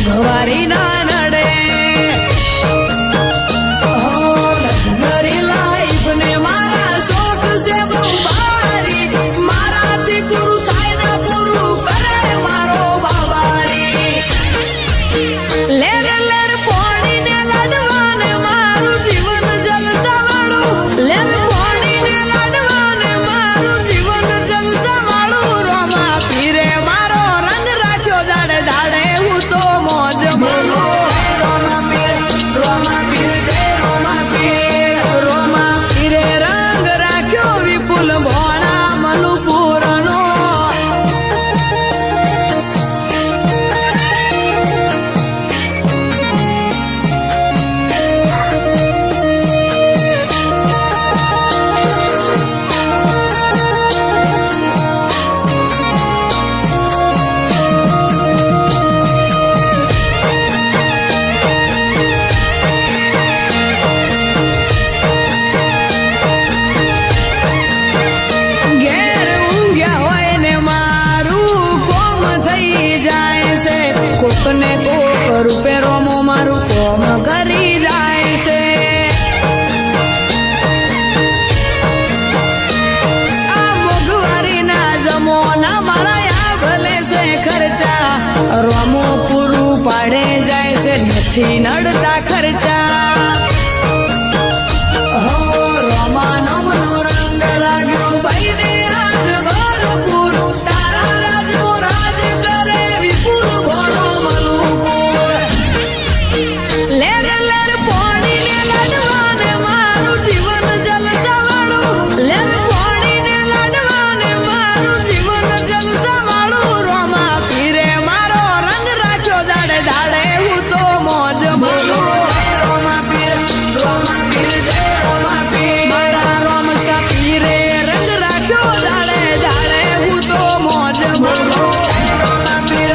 મોઘવારી ના નડે luxury life ને મારા શોખ છે બહુ ભારી મારાથી પૂરું થાય ને પૂરું કરે મારો બાબારી લેર લેર પોણીને લાડવાને મારું જીવન જલસાવાળું લેર પોણીને લાડવાને મારું જીવન જલસાવાળું રોમા પીરે મારો રંગ રાખ્યો દાડે દાડે હું તો મોજ માણું રોમા પીર જય રોમા પીરે રંગ રાખ્યો વિપુલ ભોણા મનુપુરનો ઘેર ઊંઘ્યા હોય ને મારું કોમ થઈ જાય છે કોકને કોક રૂપે રોમો મારું કોમ કરી જાય છે આ મોઘવારીના જમોના મારા આ ભલે છે ખર્ચા રોમો પૂરું પાડે જાય છે નથી નડતા ખર્ચા હો રોમાનો મનો રંગ લાગ્યો ભાઈને આજ ભરપૂર તારા રાજનો રાજ કરે વિપુલ ભોળો મનુપુર લેર લેર પોણીને લાડવાને મારું જીવન જલસાવાળું લેર પોણીને લાડવાને મારું જીવન જલસાવાળું રોમા પીરે મારો રંગ રાખ્યો દાડે દાડે હું તો મોજ માણું રોમા પીર જય રોમા પીર મારા રોમસા પીરે રંગ રાખ્યો દાડે દાડે હું તો મોજ માણું રોમા પીર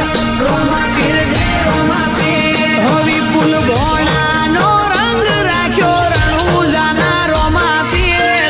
જય રોમા પીર હો વિપુલ ભોણાનો રંગ રાખ્યો રણુજાના રોમા પીર